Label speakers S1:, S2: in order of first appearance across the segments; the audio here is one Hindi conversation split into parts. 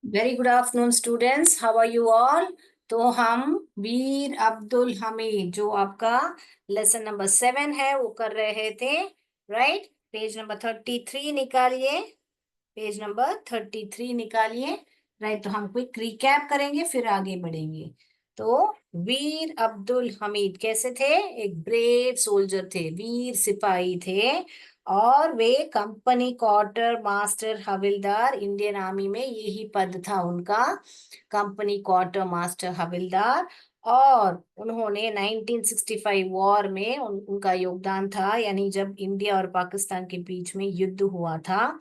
S1: Very good afternoon students, how are you all. तो हम वीर अब्दुल हमीद जो आपका लेसन नंबर 7 है वो कर रहे थे। राइट, पेज नंबर 33 निकालिए। पेज नंबर 33 निकालिए। राइट, तो हम क्विक रिकैप करेंगे फिर आगे बढ़ेंगे। तो वीर अब्दुल हमीद कैसे थे? एक ब्रेव सोल्जर थे, वीर सिपाही थे। और वे company quarter master हविलदार, Indian army में यही पद था उनका, कंपनी क्वार्टर मास्टर हविलदार। और उन्होंने 1965 वॉर में उनका योगदान था, यानी जब इंडिया और पाकिस्तान के बीच में युद्ध हुआ था।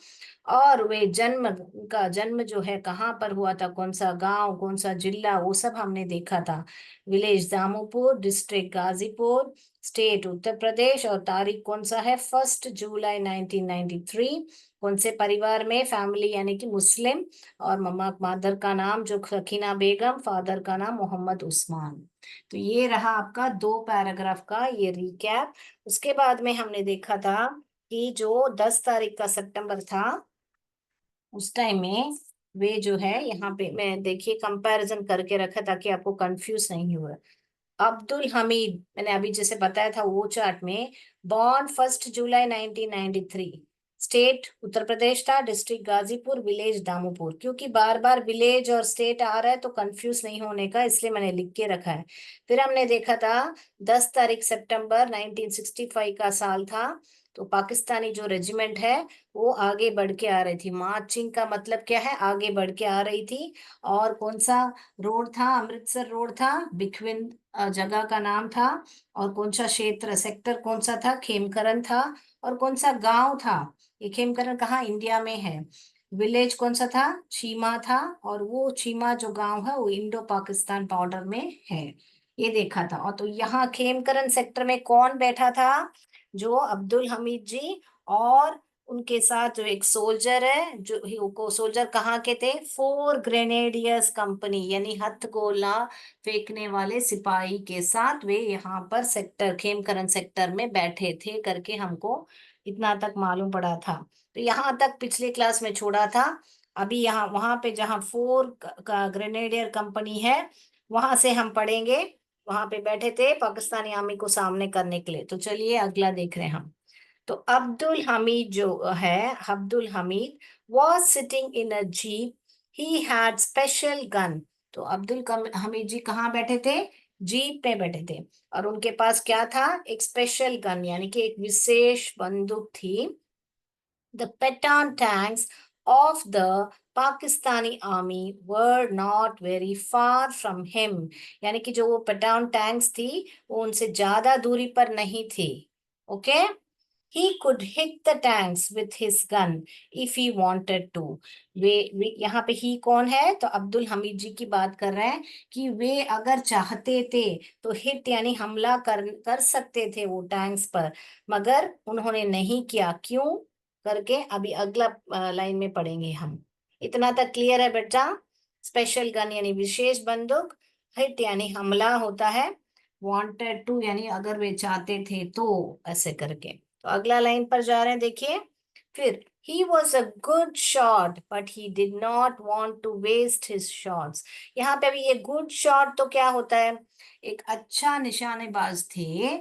S1: और वे उनका जन्म जो है कहाँ पर हुआ था, कौन सा गांव, कौन सा जिला, वो सब हमने देखा था। Village दामोपुर, district Ghazipur, state Uttar Pradesh, और तारीख कौन सा है, 1 जुलाई 1993। कौन से परिवार में, फैमिली यानी कि मुस्लिम। और मम्मा मदर का नाम जो सकीना बेगम, फादर का नाम मोहम्मद उस्मान। तो ये रहा आपका 2 पैराग्राफ का ये रिकैप। उसके बाद में हमने देखा था कि जो 10 तारीख का सितंबर था उस टाइम में वे जो है, यहाँ पे मैं देखिए कंपैरिजन करके रखा ताकि आपको कंफ्यूज नहीं हुआ। अब्दुल हमीद मैंने अभी जैसे बताया था वो चार्ट में, बॉर्न 1 जुलाई 1993, स्टेट उत्तर प्रदेश था, डिस्ट्रिक्ट गाजीपुर, विलेज दामोपुर। क्योंकि बार बार विलेज और स्टेट आ रहा है तो कंफ्यूज नहीं होने का, इसलिए मैंने लिख के रखा है। फिर हमने देखा था 10 तारीख सितंबर 1965 का साल था। तो पाकिस्तानी जो रेजिमेंट है वो आगे बढ़ के आ रही थी। मार्चिंग का मतलब क्या है, आगे बढ़ के आ रही थी। और कौन सा रोड था, अमृतसर रोड था, बिखविन जगह का नाम था। और कौन सा क्षेत्र, सेक्टर कौन सा था, खेमकरन था। और कौन सा गांव था, ये खेमकरन कहाँ इंडिया में है। विलेज कौन सा था, चीमा था। और वो चीमा जो गांव है वो इंडो पाकिस्तान बॉर्डर में है। ये देखा था। और तो यहाँ खेमकरन सेक्टर में कौन बैठा था, जो अब्दुल हमीद जी। और उनके साथ जो एक सोल्जर है, जो को सोल्जर कहाँ के थे, 4 ग्रेनेडियर्स कंपनी यानी हथगोला फेंकने वाले सिपाही के साथ वे यहाँ पर सेक्टर खेमकरन सेक्टर में बैठे थे करके हमको इतना तक मालूम पड़ा था। तो यहाँ तक पिछले क्लास में छोड़ा था। अभी यहाँ वहां पे जहाँ 4 ग्रेनेडियर कंपनी है वहां से हम पढ़ेंगे। वहां पे बैठे थे पाकिस्तानी आर्मी को सामने करने के लिए। तो चलिए अगला देख रहे हैं हम। तो अब्दुल हमीद जो है, Abdul Hamid was sitting in a jeep. He had special gun. तो हमीद जी कहाँ बैठे थे, जीप पे बैठे थे। और उनके पास क्या था, एक स्पेशल गन यानी कि एक विशेष बंदूक थी। The Pathan tanks of the Pakistani army were not very far from him. यानी कि जो वो पठान टैंक्स थी वो उनसे ज्यादा दूरी पर नहीं थी। Okay, he could hit the tanks with his gun if he wanted to. वे यहाँ पे ही कौन है, तो अब्दुल हमीद जी की बात कर रहे हैं कि वे अगर चाहते थे तो हिट यानी हमला कर कर सकते थे वो टैंक्स पर। मगर उन्होंने नहीं किया, क्यों करके अभी अगला लाइन में पढ़ेंगे हम। इतना तक क्लियर है बेटा। स्पेशल गन यानी विशेष बंदूक, हिट यानी हमला होता है, वांटेड टू यानी अगर वे चाहते थे तो, ऐसे करके। तो अगला लाइन पर जा रहे हैं, देखिए। फिर he was a good shot but he did not want to waste his shots. यहाँ पे अभी ये गुड शॉट तो क्या होता है, एक अच्छा निशानेबाज थे,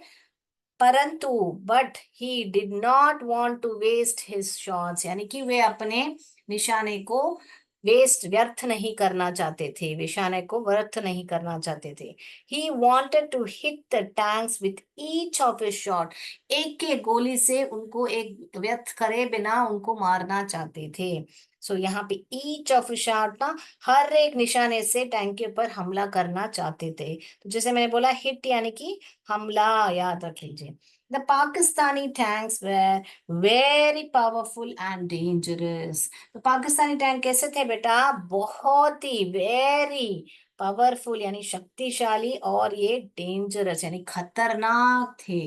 S1: परंतु but he did not want to waste his shots यानी कि वे अपने निशाने को वेस्ट व्यर्थ नहीं करना चाहते थे, निशाने को व्यर्थ नहीं करना चाहते थे। He wanted to hit the tanks with each of his shot, एक एक गोली से उनको एक व्यर्थ करे बिना उनको मारना चाहते थे। सो यहाँ पे ईच ऑफ शॉट ना, हर एक निशाने से टैंक के ऊपर हमला करना चाहते थे। तो जैसे मैंने बोला हिट यानी कि हमला, याद रख लीजिए। The Pakistani tanks were very powerful and dangerous. तो पाकिस्तानी टैंक कैसे थे बेटा, बहुत ही वेरी पावरफुल यानी शक्तिशाली, और ये डेंजरस यानी खतरनाक थे,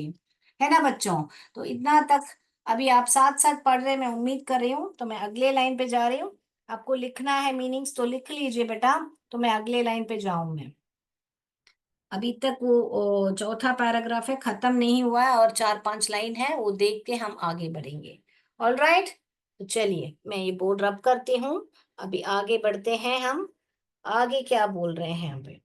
S1: है ना बच्चों। तो इतना तक अभी आप साथ साथ पढ़ रहे, मैं उम्मीद कर रही हूँ। तो मैं अगले लाइन पे जा रही हूँ, आपको लिखना है मीनिंग्स तो लिख लीजिए बेटा। तो मैं अगले लाइन पे जाऊं मैं। अभी तक वो चौथा पैराग्राफ है, खत्म नहीं हुआ है, और 4-5 लाइन है, वो देख के हम आगे बढ़ेंगे। ऑल राइट, तो चलिए मैं ये बोर्ड रब करती हूँ। अभी आगे बढ़ते हैं हम। आगे क्या बोल रहे हैं यहाँ पे?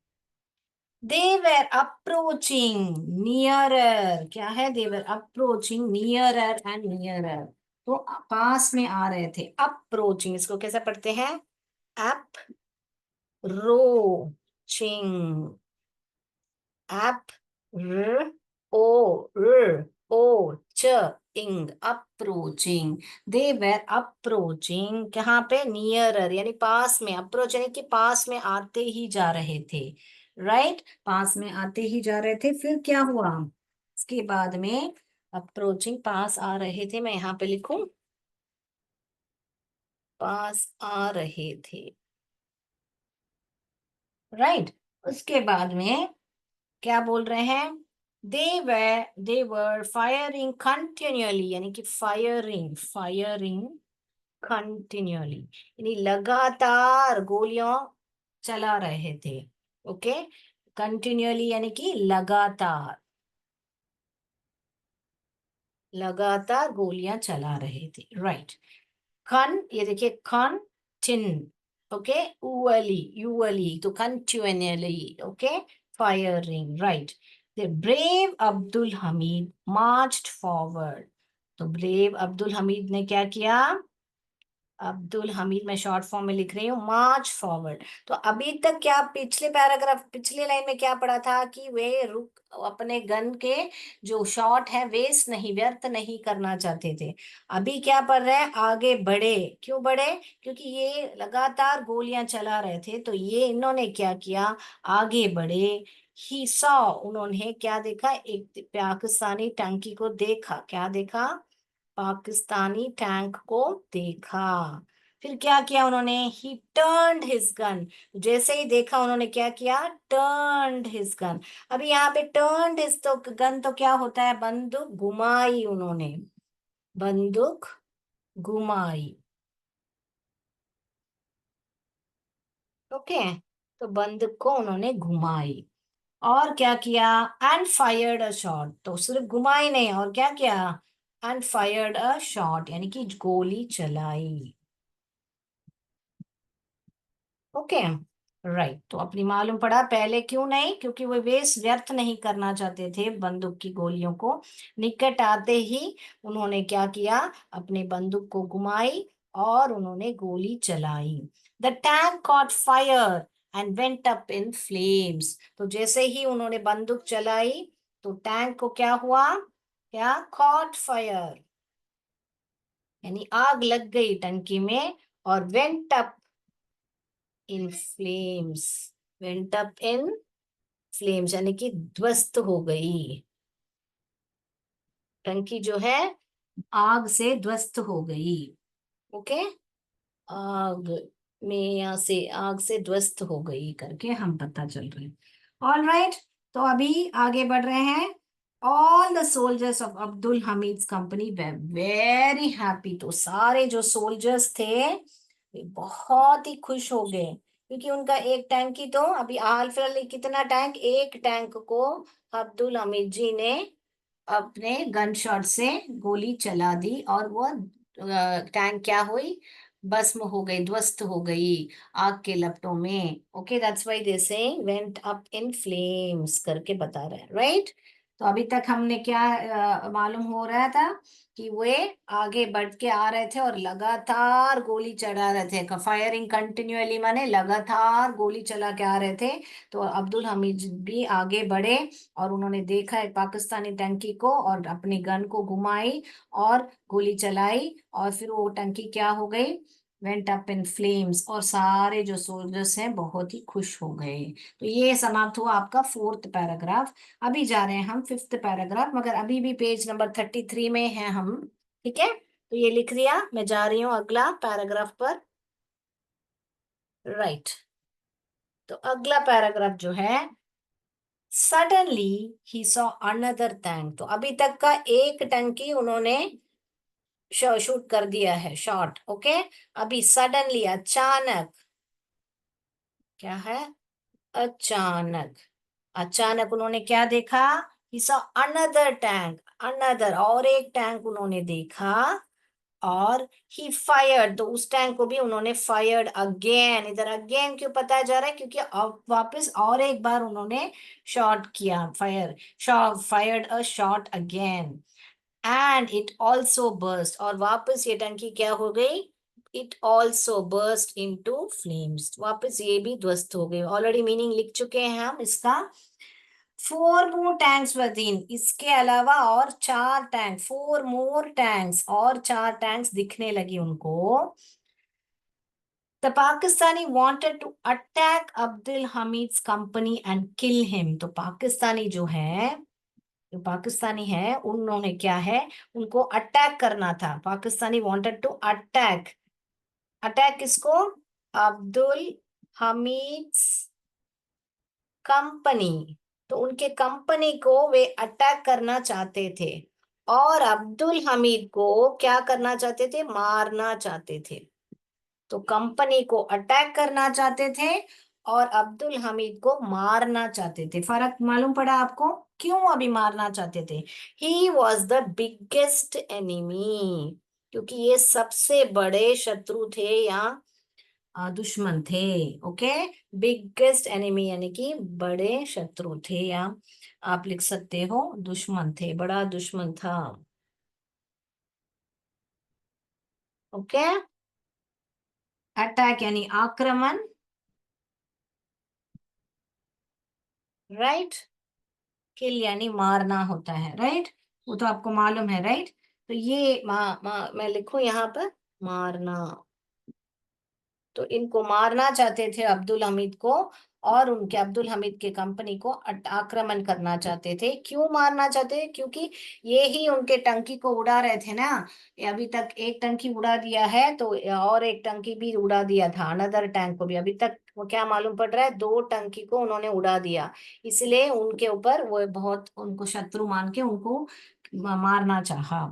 S1: They were approaching nearer। क्या है? They were approaching nearer and nearer। तो पास में आ रहे थे। Approaching इसको कैसे पढ़ते हैं? Approaching। Ap r o ch ing। Approaching। They were approaching कहाँ पे? Nearer यानी पास में। Approach यानी कि पास में आते ही जा रहे थे। राइट पास में आते ही जा रहे थे। फिर क्या हुआ इसके बाद में? अप्रोचिंग पास आ रहे थे। मैं यहाँ पे लिखूं पास आ रहे थे। राइट उसके बाद में क्या बोल रहे हैं? दे वर फायरिंग कंटिन्यूअली यानी कि फायरिंग कंटिन्यूअली यानी लगातार गोलियां चला रहे थे। ओके कंटिन्यूअली यानी कि लगातार लगातार गोलियां चला रहे थे। राइट कन ये देखिए कन टिन। ओके यूअली यूअली तो continually. Okay firing. Right the brave Abdul Hamid marched forward. तो ब्रेव अब्दुल हमीद ने क्या किया? अब्दुल हमीद मैं शॉर्ट फॉर्म में लिख रही हूँ मार्च फॉरवर्ड। तो अभी तक क्या पिछले पैराग्राफ पिछले लाइन में क्या पढ़ा था कि वे रुक अपने गन के जो शॉट है वेस्ट नहीं व्यर्थ नहीं करना चाहते थे। अभी क्या पढ़ रहे हैं? आगे बढ़े। क्यों बढ़े? क्योंकि ये लगातार गोलियां चला रहे थे तो ये इन्होंने क्या किया? आगे बढ़े। ही सॉ उन्होंने क्या देखा? एक पाकिस्तानी टंकी को देखा। क्या देखा? पाकिस्तानी टैंक को देखा। फिर क्या किया उन्होंने? ही टर्न्ड हिज गन। जैसे ही देखा उन्होंने क्या किया? Turned his gun. अभी यहाँ पे टर्न्ड हिज तो गन तो क्या होता है? बंदूक घुमाई उन्होंने। बंदूक घुमाई। ओके तो बंदूक को उन्होंने घुमाई और क्या किया? And fired a shot. तो सिर्फ घुमाई नहीं और क्या किया? एंड फायर्ड अ शॉट यानी कि गोली चलाई। ओके राइट तो अपनी मालूम पड़ा पहले क्यों नहीं? क्योंकि वो वेस्ट व्यर्थ नहीं करना चाहते थे बंदूक की गोलियों को। निकट आते ही उन्होंने क्या किया? अपने बंदूक को घुमाई और उन्होंने गोली चलाई। The tank cot fire and went up in flames. तो जैसे ही उन्होंने बंदूक चलाई तो टैंक को क्या हुआ? क्या? कॉट फायर यानी आग लग गई टंकी में। और went up in flames. Went up in flames यानी कि ध्वस्त हो गई। टंकी जो है आग से ध्वस्त हो गई। ओके आग में यहाँ से आग से ध्वस्त हो गई करके हम पता चल रहे हैं। ऑल राइट तो अभी आगे बढ़ रहे हैं। All the soldiers of Abdul Hamid company very happy. तो सारे जो सोल्जर्स थे वे बहुत ही खुश हो गए क्योंकि उनका एक टैंक ही तो अभी हाल फिलहाल कितना टैंक? एक टैंक को अब्दुल हमीद जी ने अपने गन शॉट से गोली चला दी और वो टैंक क्या हुई? भस्म हो गई ध्वस्त हो गई आग के लपटों में। ओके दैट्स व्हाई दे से वेंट अप इन फ्लेम्स करके बता रहे हैं। राइट तो अभी तक हमने क्या मालूम हो रहा था कि वे आगे बढ़ के आ रहे थे और लगातार गोली चढ़ा रहे थे। फायरिंग कंटिन्यूअली माने लगातार गोली चला के आ रहे थे। तो अब्दुल हमीद भी आगे बढ़े और उन्होंने देखा एक पाकिस्तानी टंकी को और अपनी गन को घुमाई और गोली चलाई और फिर वो टंकी क्या हो गई? वेंट अप इन फ्लेम्स और सारे जो सोल्जर्स हैं बहुत ही खुश हो गए। तो ये समाप्त हुआ आपका फोर्थ पैराग्राफ। अभी जा रहे हैं हम फिफ्थ पैराग्राफ मगर अभी भी पेज नंबर 33 में है हम। ठीक है तो ये लिख दिया। मैं जा रही हूँ अगला पैराग्राफ पर। राइट तो अगला पैराग्राफ जो है suddenly he saw another tank. तो अभी तक का एक टंकी उन्होंने शूट कर दिया है शॉट। ओके अभी सडनली अचानक क्या है? अचानक अचानक उन्होंने क्या देखा? He saw another tank. Another और एक टैंक उन्होंने देखा। और ही फायर्ड, तो उस टैंक को भी उन्होंने फायर्ड अगेन। इधर अगेन क्यों बताया जा रहा है? क्योंकि अब वापस और एक बार उन्होंने शॉट किया, fired a shot again. And it also burst, और वापस ये टंकी क्या हो गई? It also burst into flames, वापस ये भी ध्वस्त हो गई। ऑलरेडी मीनिंग लिख चुके हैं हम इसका। 4 more tanks were in, इसके अलावा और 4 टैंक, 4 more tanks, और 4 टैंक्स दिखने लगी उनको। The Pakistani wanted to attack Abdul Hamid's company and kill him, तो पाकिस्तानी जो है, जो पाकिस्तानी है, उन्होंने क्या है, उनको अटैक करना था। Pakistani wanted to attack, attack किसको? अब्दुल हमीद कंपनी, तो उनके कंपनी को वे अटैक करना चाहते थे, और अब्दुल हमीद को क्या करना चाहते थे? मारना चाहते थे। तो कंपनी को अटैक करना चाहते थे और अब्दुल हमीद को मारना चाहते थे। फर्क मालूम पड़ा आपको? क्यों अभी मारना चाहते थे? He was the biggest enemy, क्योंकि ये सबसे बड़े शत्रु थे या दुश्मन थे। ओके, बिगेस्ट एनिमी यानी कि बड़े शत्रु थे, या आप लिख सकते हो दुश्मन थे, बड़ा दुश्मन था। ओके, अटैक यानी आक्रमण, राइट। किल यानी मारना होता है, राइट। वो तो आपको मालूम है, राइट। तो ये मैं लिखूं यहाँ पर मारना, तो इनको मारना चाहते थे अब्दुल हमीद को, और उनके अब्दुल हमीद के कंपनी को आक्रमण करना चाहते थे। क्यों मारना चाहते? क्योंकि ये ही उनके टंकी को उड़ा रहे थे ना। ये अभी तक एक टंकी उड़ा दिया है, तो और एक टंकी भी उड़ा दिया था, अनदर टैंक को भी। अभी तक वो क्या मालूम पड़ रहा है? 2 टंकी को उन्होंने उड़ा दिया, इसलिए उनके ऊपर वो बहुत उनको शत्रु मान के उनको मारना चाहा।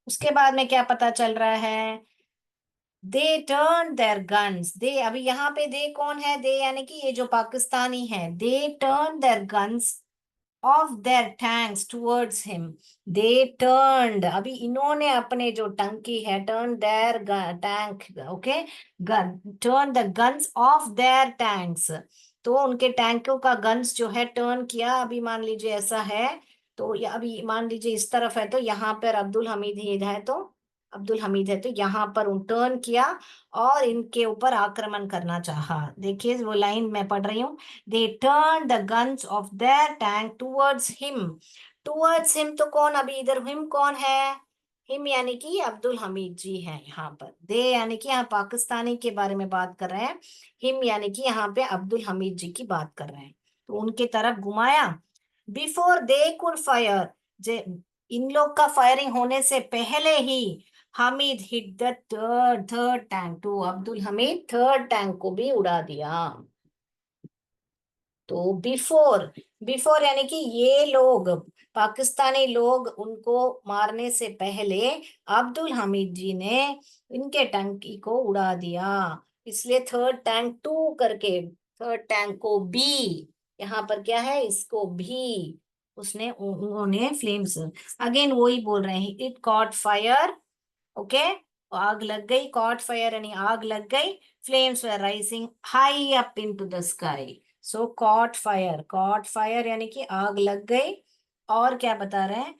S1: उसके बाद में क्या पता चल रहा है? दे टर्न देयर गन्स, दे, अभी यहाँ पे दे कौन है? दे यानी कि ये जो पाकिस्तानी है। They turn their guns of their tanks towards him, they turned, अभी इन्होंने अपने जो टंकी है, turn their tank, okay, gun, turn the guns of their tanks, तो उनके टैंकों का गन्स जो है टर्न किया। अभी मान लीजिए ऐसा है, तो अभी मान लीजिए इस तरफ है, तो यहाँ पर अब्दुल हमीद ही है, तो अब्दुल हमीद है, तो यहाँ पर उन टर्न किया और इनके ऊपर आक्रमण करना चाहा। देखिए वो लाइन मैं पढ़ रही हूँ। They turn the guns of their tank towards him, towards him, तो कौन अभी इधर? हिम कौन है? हिम यानी कि अब्दुल हमीद जी हैं यहाँ पर। दे यानी कि यहाँ पाकिस्तानी के बारे में बात कर रहे हैं, हिम यानी कि यहाँ पे अब्दुल हमीद जी की बात कर रहे हैं, तो उनके तरफ घुमाया। बिफोर दे कुड फायर, जे इन लोग का फायरिंग होने से पहले ही, Hamid hit the third third tank, तो अब्दुल हमीद थर्ड टैंक को भी उड़ा दिया। तो बिफोर, बिफोर यानी कि ये लोग, पाकिस्तानी लोग, उनको मारने से पहले अब्दुल हमीद जी ने इनके टंकी को उड़ा दिया, इसलिए थर्ड टैंक टू करके, थर्ड टैंक को भी, यहाँ पर क्या है, इसको भी उसने, उन्होंने फ्लेम्स, अगेन वही बोल रहे हैं, इट कॉट फायर, ओके, आग लग गई, कॉट फायर यानी आग लग गई, flames were rising high up into the sky. So cot fire, cot fire यानी कि आग लग गई, और क्या बता रहे हैं?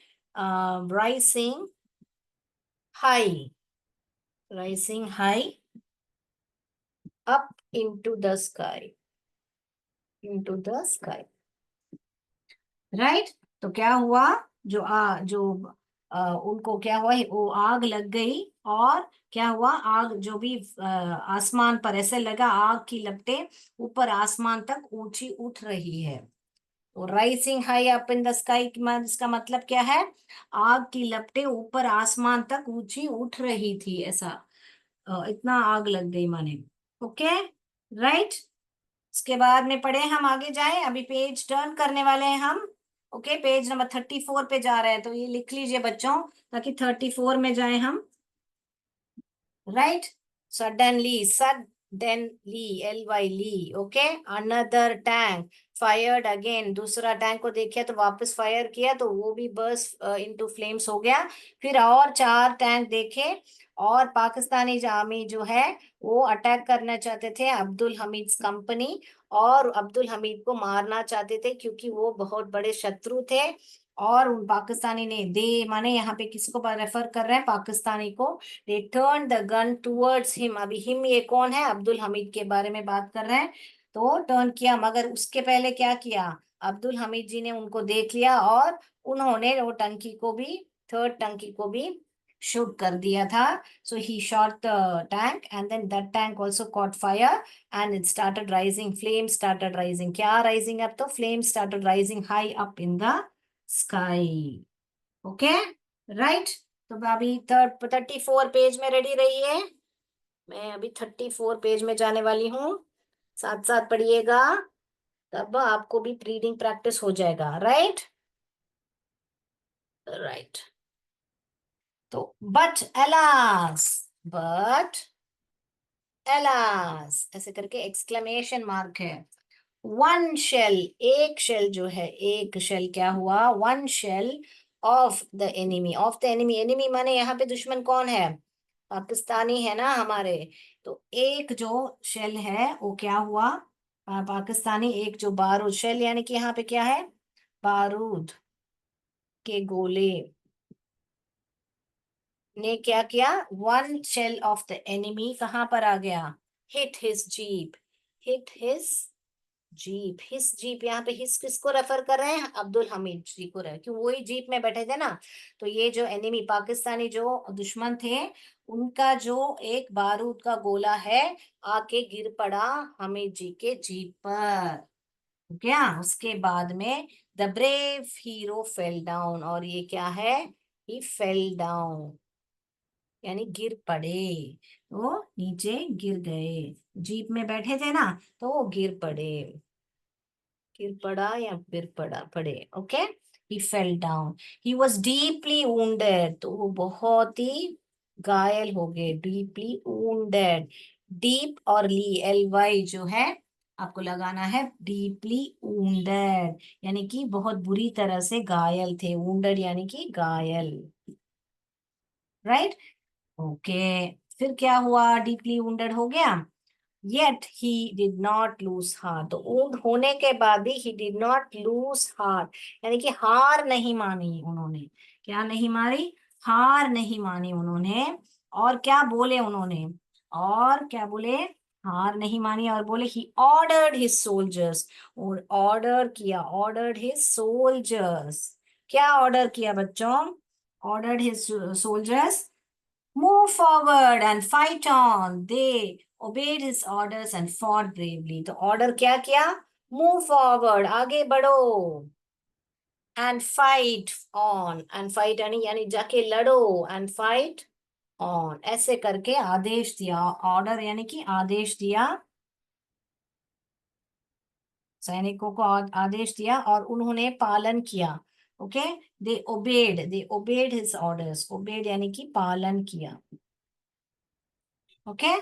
S1: Rising high, rising high up into the sky, into the sky, right. तो क्या हुआ? उनको क्या हुआ? वो आग लग गई, और क्या हुआ? आग जो भी आसमान पर ऐसे लगा, आग की लपटें ऊपर आसमान तक ऊंची उठ रही है। तो rising high up in the sky, इसका मतलब क्या है? आग की लपटें ऊपर आसमान तक ऊंची उठ रही थी, ऐसा, इतना आग लग गई माने। Okay, right. उसके बाद में पढ़े हम, आगे जाएं, अभी पेज टर्न करने वाले हैं हम। ओके, पेज नंबर 34 पे जा रहे हैं, तो ये लिख लीजिए बच्चों, ताकि 34 में जाएं हम, राइट। सडनली, सडनली, LY ली, okay, another tank fired again, दूसरा टैंक को देखिए तो वापस फायर किया, तो वो भी बर्स्ट इनटू फ्लेम्स हो गया। फिर और 4 टैंक देखे, और पाकिस्तानी आर्मी जो है वो अटैक करना चाहते थे अब्दुल हमीद कंपनी, और अब्दुल हमीद को मारना चाहते थे क्योंकि वो बहुत बड़े शत्रु थे। और उन पाकिस्तानी ने दे माने यहाँ पे किसको रेफर कर रहे हैं, पाकिस्तानी को। They turn the gun towards him, अभी हिम ये कौन है, अब्दुल हमीद के बारे में बात कर रहे हैं। तो टर्न किया, मगर उसके पहले क्या किया, अब्दुल हमीद जी ने उनको देख लिया और उन्होंने वो टंकी को भी, थर्ड टंकी को भी शूट कर दिया था। So he shot the tank and then that tank also caught fire and it started rising. Flames started rising. क्या rising up? तो flames started rising high up in the sky. Okay, right? तो अभी 34 पेज में रेडी रहिए। मैं अभी 34 पेज में जाने वाली हूँ, साथ साथ पढ़िएगा, तब आपको भी रीडिंग प्रैक्टिस हो जाएगा। Right right. तो बट एलास ऐसे करके एक्सक्लेमेशन मार्क है। वन शेल, एक शेल जो है, एक शेल क्या हुआ, one shell of the enemy, of the enemy, enemy माने यहाँ पे दुश्मन कौन है, पाकिस्तानी है ना हमारे। तो एक जो शेल है वो क्या हुआ, पाकिस्तानी एक जो बारूद, शेल यानी कि यहाँ पे क्या है, बारूद के गोले ने क्या किया, one shell of the enemy कहाँ पर आ गया, hit his jeep, hit his jeep, his jeep, यहाँ पे हिस किसको रेफर कर रहे हैं, अब्दुल हमीद जी को रहे, क्यों वही जीप में बैठे थे ना। तो ये जो एनिमी पाकिस्तानी जो दुश्मन थे, उनका जो एक बारूद का गोला है आके गिर पड़ा हमीद जी के जीप पर। क्या उसके बाद में the brave hero fell down, और ये क्या है, ही फेल डाउन यानी गिर पड़े, वो नीचे गिर गए, जीप में बैठे थे ना तो वो गिर पड़े, गिर पड़ा या गिर पड़ा पड़े। Okay, he fell down, he was deeply wounded, तो वो बहुत ही घायल हो गए, डीपली वुंडेड, डीप और ली एल वाई जो है आपको लगाना है, डीपली वुंडेड यानी कि बहुत बुरी तरह से घायल थे, वुंडेड यानी कि घायल। Right, okay. फिर क्या हुआ, डीपली वुंडेड हो गया, yet he did not lose heart, तो wound होने के बाद भी he did not lose heart यानी कि हार नहीं मानी उन्होंने, क्या नहीं मारी, हार नहीं मानी उन्होंने। और क्या बोले उन्होंने, और क्या बोले, हार नहीं मानी और बोले he ordered his soldiers, और ऑर्डर किया, ordered his soldiers, क्या ऑर्डर किया बच्चों, ordered his soldiers move forward and fight on. They obeyed his orders and fought bravely. तो ऑर्डर क्या किया, move forward आगे बढ़ो, and fight on, and fight यानी जाके लड़ो, and fight on ऐसे करके आदेश दिया, ऑर्डर यानी कि आदेश दिया, सैनिकों को आदेश दिया और उन्होंने पालन किया। ओके, दे ओबेड हिज ऑर्डर्स, ओबेड यानी कि पालन किया। ओके,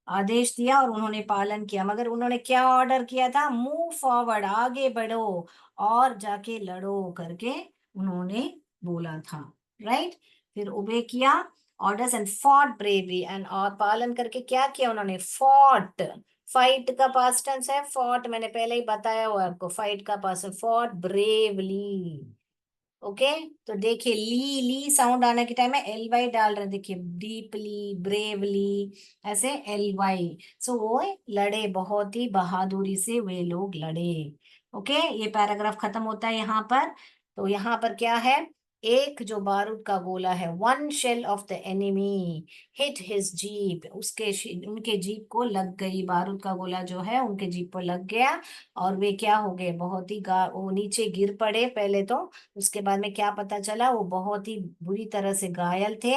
S1: आदेश दिया और उन्होंने पालन किया, मगर उन्होंने क्या ऑर्डर किया था, मूव फॉरवर्ड आगे बढ़ो और जाके लड़ो करके उन्होंने बोला था। राइट, फिर ओबे किया orders and fought bravery, and और पालन करके क्या किया उन्होंने, फॉट, फाइट का पास्ट टेंस है फॉट, मैंने पहले ही बताया हुआ है आपको, फाइट का पास्ट है फॉट ब्रेवली। ओके, तो देखिए ली ली साउंड आने के टाइम में एल वाई डाल रहे हैं, देखिए डीपली ब्रेवली ऐसे एल वाई, सो वो लड़े, बहुत ही बहादुरी से वे लोग लड़े। ओके, ये पैराग्राफ खत्म होता है यहाँ पर। तो यहाँ पर क्या है, एक जो बारूद का गोला है, one shell of the enemy hit his jeep, उनके जीप को लग गई, बारूद का गोला जो है उनके जीप पर लग गया और वे क्या हो गए, बहुत ही वो नीचे गिर पड़े पहले तो, उसके बाद में क्या पता चला वो बहुत ही बुरी तरह से घायल थे।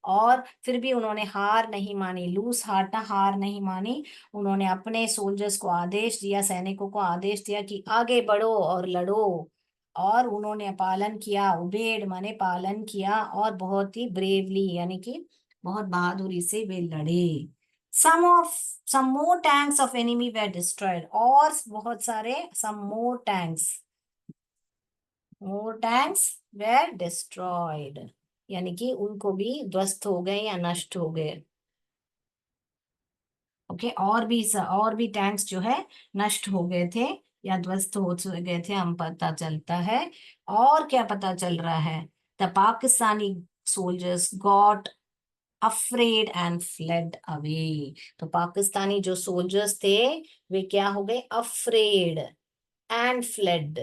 S1: और फिर भी उन्होंने हार नहीं मानी, लूज हार्ट ना, हार नहीं मानी, उन्होंने अपने सोल्जर्स को आदेश दिया, सैनिकों को आदेश दिया कि आगे बढ़ो और लड़ो, और उन्होंने पालन किया, उबेड माने पालन किया, और बहुत ही ब्रेवली यानी कि बहुत बहादुरी से वे लड़े। some more tanks of enemy were destroyed, और बहुत सारे more tanks were destroyed। यानी कि उनको भी ध्वस्त हो गए या नष्ट हो गए। ओके, और भी टैंक्स जो है नष्ट हो गए थे या ध्वस्त हो गए थे, हम पता चलता है। और क्या पता चल रहा है? The Pakistani soldiers got afraid and fled away. तो पाकिस्तानी जो सोल्जर्स थे वे क्या हो गए? Afraid and fled.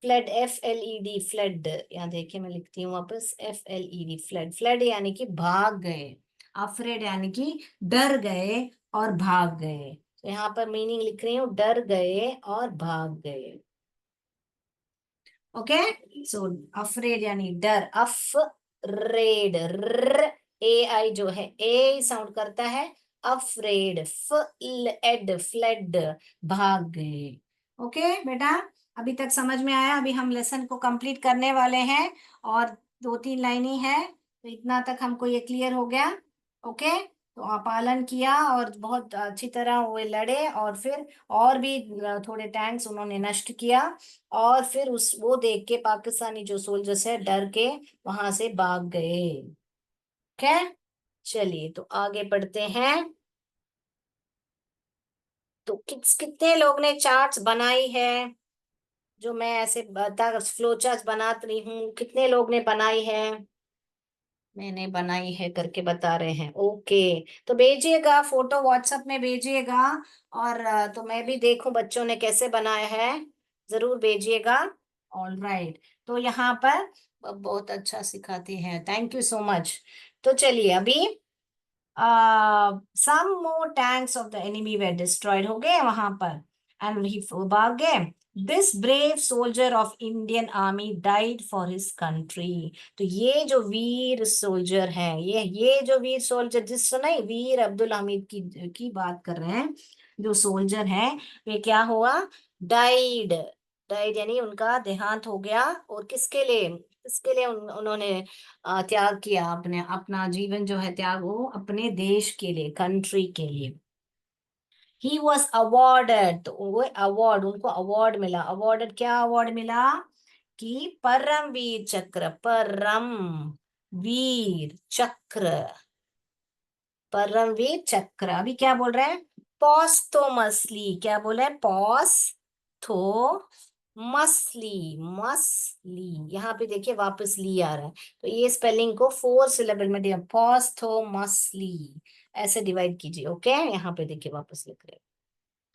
S1: Flood, FLED, flood. यहाँ देखिए मैं लिखती हूँ वापस, FLED, फ्लड। फ्लड यानी कि भाग गए, अफ्रेड यानी कि डर गए और भाग गए। तो यहाँ पर मीनिंग लिख रही हूँ, डर गए और भाग गए। ओके, सो अफ्रेड यानी डर, अफ्रेड, AI जो है ए साउंड करता है, अफ्रेड, फ्लेड, फ्लेड, भाग गए। ओके बेटा, अभी तक समझ में आया? अभी हम लेसन को कंप्लीट करने वाले हैं और 2-3 लाइन ही है, तो इतना तक हमको ये क्लियर हो गया। ओके, तो पालन किया और बहुत अच्छी तरह वो लड़े, और फिर और भी थोड़े टैंक्स उन्होंने नष्ट किया, और फिर उस वो देख के पाकिस्तानी जो सोल्जर्स है डर के वहां से भाग गए। ठीक है, चलिए तो आगे बढ़ते हैं। तो कितने लोग ने चार्ट्स बनाई है? जो मैं ऐसे बता फ्लो चार्ट बना रही हूँ, कितने लोग ने बनाई है? मैंने बनाई है करके बता रहे हैं। ओके, तो भेजिएगा, फोटो व्हाट्सएप में भेजिएगा, और तो मैं भी देखूं बच्चों ने कैसे बनाया है, जरूर भेजिएगा। ऑल राइट, तो यहाँ पर बहुत अच्छा सिखाते हैं, थैंक यू सो मच। तो चलिए अभी some more tanks of the enemy they destroyed हो गए वहां पर, एंड ही भाग गए। This brave soldier of Indian army died for his country. तो ये जो वीर सोल्जर है, ये जो वीर सोल्जर, जिस नहीं, वीर अब्दुल हमीद की बात कर रहे हैं, जो सोल्जर है वे क्या हुआ? डाइड। डाइड यानी उनका देहांत हो गया। और किसके लिए? किसके लिए उन्होंने त्याग किया? अपने अपना जीवन जो है त्याग, वो अपने देश के लिए, कंट्री के लिए। ही वॉज अवॉर्डेड, तो वो अवार्ड, उनको अवार्ड मिला। अवॉर्डेड, क्या अवार्ड मिला? कि परम वीर चक्र, परम वीर चक्र, परमवीर चक्र। अभी क्या बोल रहे हैं? पॉस्थोमसली, क्या बोल रहे हैं? थो मसली, मसली, यहाँ पे देखिए वापस ली आ रहा है, तो ये स्पेलिंग को 4 सिलेबल में दिया, पॉस्थोमसली, ऐसे डिवाइड कीजिए। ओके, यहाँ पे देखिए वापस लिख रहे हैं,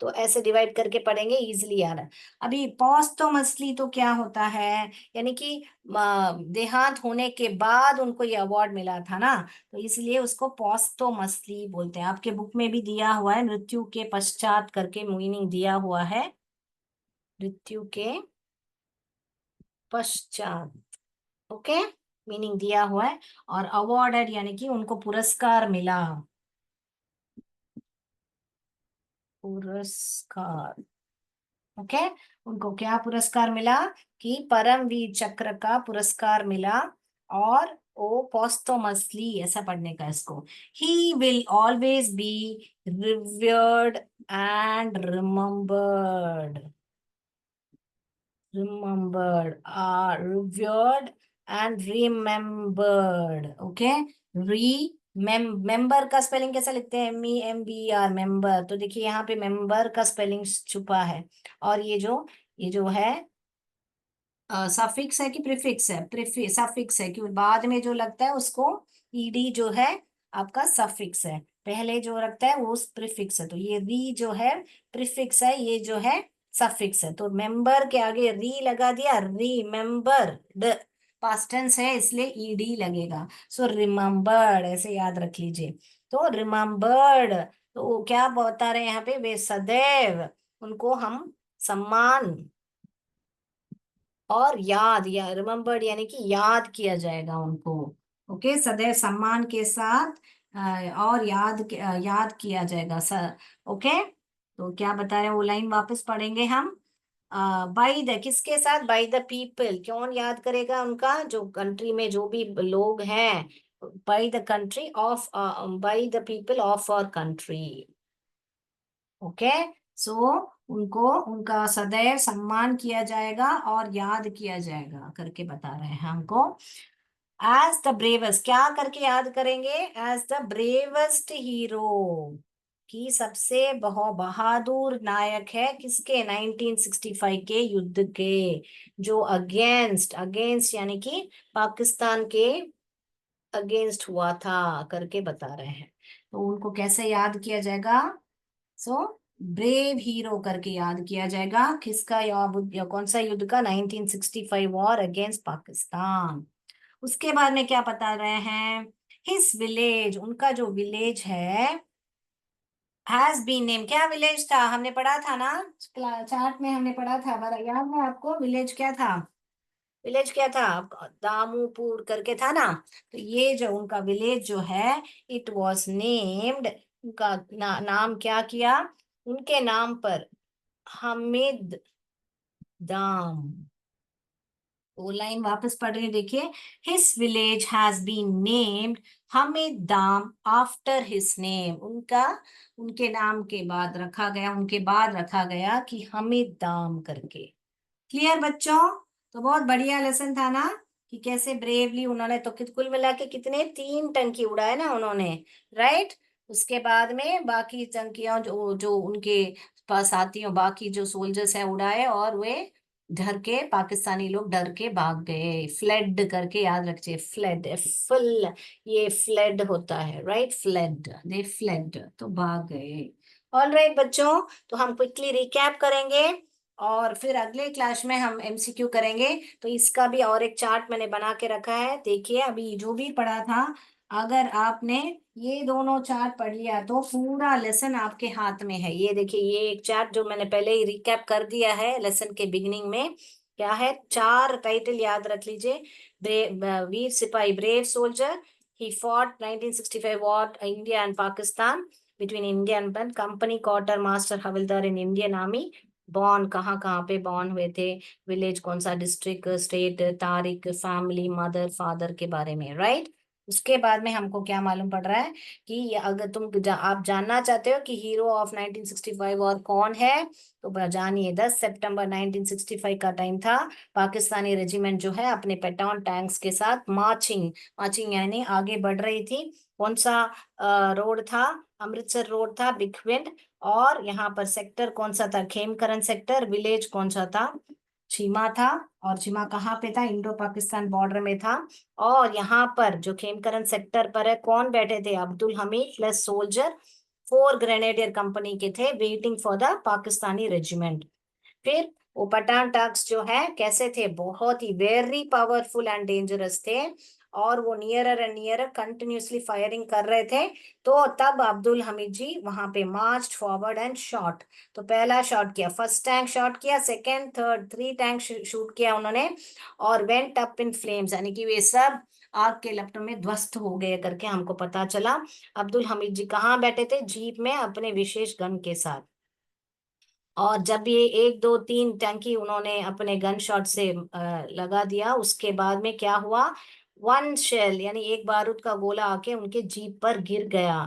S1: तो ऐसे डिवाइड करके पढ़ेंगे, इजिली आ रहा है। अभी पॉस्थोमसली तो क्या होता है? यानी कि देहांत होने के बाद उनको ये अवार्ड मिला था ना, तो इसलिए उसको पॉस्थोमसली बोलते हैं। आपके बुक में भी दिया हुआ है, मृत्यु के पश्चात करके मीनिंग दिया हुआ है, मृत्यु के पश्चात। ओके, मीनिंग दिया हुआ है। और अवार्डेड यानी कि उनको पुरस्कार मिला, पुरस्कार। ओके, उनको क्या पुरस्कार मिला? कि परमवीर चक्र का पुरस्कार मिला। और ओ पोस्टोमसली, ऐसा पढ़ने का इसको। He will always be revered and remembered, remembered, revered and remembered. Okay, री मेंबर का स्पेलिंग कैसा लिखते हैं? MEMBR, member. तो देखिए यहाँ पे मेंबर का स्पेलिंग छुपा है। और ये जो है सफिक्स है कि प्रीफिक्स है? सफिक्स है, क्योंकि बाद में जो लगता है उसको ED जो है आपका सफिक्स है, पहले जो लगता है वो प्रीफिक्स है। तो ये री जो है प्रीफिक्स है, ये जो है सफिक्स है। तो मेंबर के आगे री लगा दिया, रीमेंबर, पास्ट टेंस है इसलिए ED लगेगा। सो रिमेम्बर्ड, ऐसे याद रख लीजिए। तो रिमेम्बर्ड, तो वो क्या बता रहे हैं यहाँ पे? वे सदैव, उनको हम सम्मान और याद, या रिमेम्बर्ड यानी कि याद किया जाएगा उनको। ओके, सदैव सम्मान के साथ और याद किया जाएगा सर। ओके, तो क्या बता रहे हैं वो लाइन वापस पढ़ेंगे हम। बाई द, किसके साथ? बाई द पीपल, कौन याद करेगा? उनका जो कंट्री में जो भी लोग हैं, by the country of, by the people of our country. Okay, so उनको, उनका सदैव सम्मान किया जाएगा और याद किया जाएगा करके बता रहे हैं हमको। एज द ब्रेवेस्ट, क्या करके याद करेंगे? एज द ब्रेवेस्ट हीरो, कि सबसे बहादुर नायक है किसके? 1965 के युद्ध के, जो अगेंस्ट अगेंस्ट यानी कि पाकिस्तान के अगेंस्ट हुआ था करके बता रहे हैं। तो उनको कैसे याद किया जाएगा? सो ब्रेव हीरो करके याद किया जाएगा। किसका? या कौन सा युद्ध का? 1965 वॉर अगेंस्ट पाकिस्तान। उसके बाद में क्या बता रहे हैं? हिज विलेज, उनका जो विलेज है, हैज बीन नेम। क्या विलेज था? हमने पढ़ा था ना, चार्ट में हमने पढ़ा था, बड़ा याद है आपको? विलेज क्या था? विलेज क्या था? दामूपुर करके था ना। तो ये जो उनका विलेज जो है, इट वॉज नेम्ड, उनका नाम क्या किया? उनके नाम पर, हामिद दाम। वो लाइन वापस पढ़ रहे हैं, देखिए। His village has been named Hamid Dham after his name. उनका, उनके नाम के बाद रखा गया, उनके बाद रखा गया कि हामिद दाम करके। क्लियर बच्चों? तो बहुत बढ़िया लेसन था ना, कि कैसे ब्रेवली उन्होंने, तो कुल मिला के कितने, 3 टंकी उड़ाए ना उन्होंने, राइट। उसके बाद में बाकी टंकियां जो जो उनके पास साथियों, बाकी जो सोल्जर्स हैं, उड़ाए, और वे डर के, पाकिस्तानी लोग डर के भाग गए। फ्लड करके याद रखिए, फ्लड, फुल, ये फ्लड होता है, राइट, फ्लड, दे फ्लड, तो भाग गए। ऑल राइट बच्चों, तो हम क्विकली रिकैप करेंगे और फिर अगले क्लास में हम एमसीक्यू करेंगे। तो इसका भी और एक चार्ट मैंने बना के रखा है, देखिए। अभी जो भी पढ़ा था, अगर आपने ये दोनों चार्ट पढ़ लिया तो पूरा लेसन आपके हाथ में है। ये देखिए, ये एक चार्ट जो मैंने पहले ही रिकैप कर दिया है लेसन के बिगिनिंग में। क्या है? 4 टाइटल याद रख लीजिए। वीर सिपाही, brave soldier, he fought 1965 war India and Pakistan, between India and company quarter master havildar in Indian army. Born, कहाँ कहाँ पे बॉर्न हुए थे, विलेज कौन सा, डिस्ट्रिक्ट, स्टेट, तारीख, फैमिली, मदर, फादर के बारे में, राइट। उसके बाद में हमको क्या मालूम पड़ रहा है कि अगर तुम आप जानना चाहते हो कि हीरो ऑफ 1965 और कौन है, तो जानिए। 10 सितंबर 1965 का टाइम था। पाकिस्तानी रेजिमेंट जो है अपने पेटॉन टैंक्स के साथ मार्चिंग, मार्चिंग यानी आगे बढ़ रही थी। कौन सा रोड था? अमृतसर रोड था, बिगविंड। और यहाँ पर सेक्टर कौन सा था? खेमकरन सेक्टर। विलेज कौन सा था? चीमा था। और चीमा कहाँ पे था? इंडो पाकिस्तान बॉर्डर में था। और यहाँ पर जो खेमकरन सेक्टर पर है, कौन बैठे थे? Abdul Hamid plus soldier, 4 grenadier company के थे, waiting for the Pakistani regiment. फिर वो पठान टैक्स जो है कैसे थे? बहुत ही वेरी पावरफुल एंड डेंजरस थे। और वो nearer and nearer continuously firing कर रहे थे। तो तब अब्दुल हमीद जी वहां पे मार्च फॉरवर्ड एंड शॉट। तो पहला शॉट किया, फर्स्ट टैंक शॉट किया, सेकेंड, थर्ड, 3 टैंक शूट किया उन्होंने। और वेंट अप इन फ्लेम्स, यानी कि वे सब आग के लपटों में ध्वस्त हो गए करके हमको पता चला। अब्दुल हमीद जी कहाँ बैठे थे? जीप में, अपने विशेष गन के साथ। और जब ये 1 2 3 टंकी उन्होंने अपने गन शॉट से लगा दिया, उसके बाद में क्या हुआ? 1 शेल यानी एक बारूद का गोला आके उनके जीप पर गिर गया।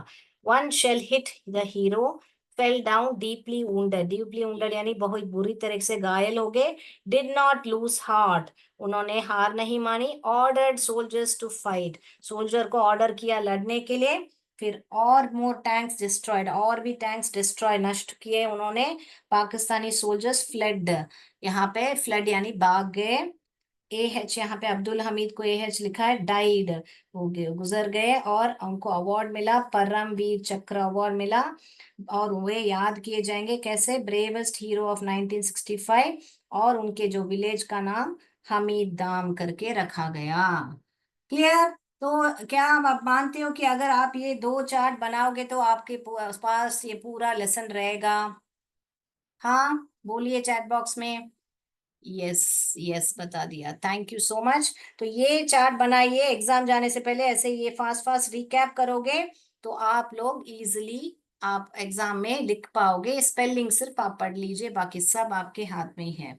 S1: 1 shell hit the hero, fell down deeply wounded. Deeply wounded यानी बहुत बुरी तरह से घायल हो गए। डिड नॉट लूज हार्ट, उन्होंने हार नहीं मानी। Ordered soldiers to fight, soldier को ऑर्डर किया लड़ने के लिए। फिर और मोर टैंक्स डिस्ट्रॉयड, और भी टैंक्स डिस्ट्रॉय, नष्ट किए उन्होंने। पाकिस्तानी सोल्जर्स फ्लड, यहाँ पे फ्लड यानी भाग गए। एच, यहाँ पे अब्दुल हमीद को एच लिखा है, डाइड, हो गए, गुजर गए। और उनको अवार्ड मिला, परमवीर चक्र अवार्ड मिला। और वे याद किए जाएंगे कैसे? Bravest hero of 1965। और उनके जो विलेज का नाम हमीद दाम करके रखा गया। क्लियर? तो क्या आप मानते हो कि अगर आप ये 2 चार्ट बनाओगे तो आपके पास ये पूरा लेसन रहेगा? हाँ, बोलिए चैट बॉक्स में। यस, यस, बता दिया, थैंक यू सो मच। तो ये चार्ट बनाइए, एग्जाम जाने से पहले ऐसे ये फास्ट फास्ट रिकैप करोगे तो आप लोग इजिली आप एग्जाम में लिख पाओगे। स्पेलिंग सिर्फ आप पढ़ लीजिए, बाकी सब आपके हाथ में ही है।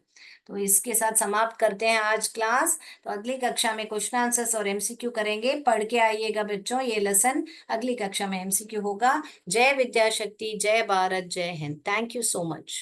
S1: तो इसके साथ समाप्त करते हैं आज क्लास। तो अगली कक्षा में क्वेश्चन आंसर्स और एमसीक्यू करेंगे। पढ़ के आइएगा बच्चों ये लेसन, अगली कक्षा में एमसीक्यू होगा। जय विद्या शक्ति, जय भारत, जय Hind. Thank you so much.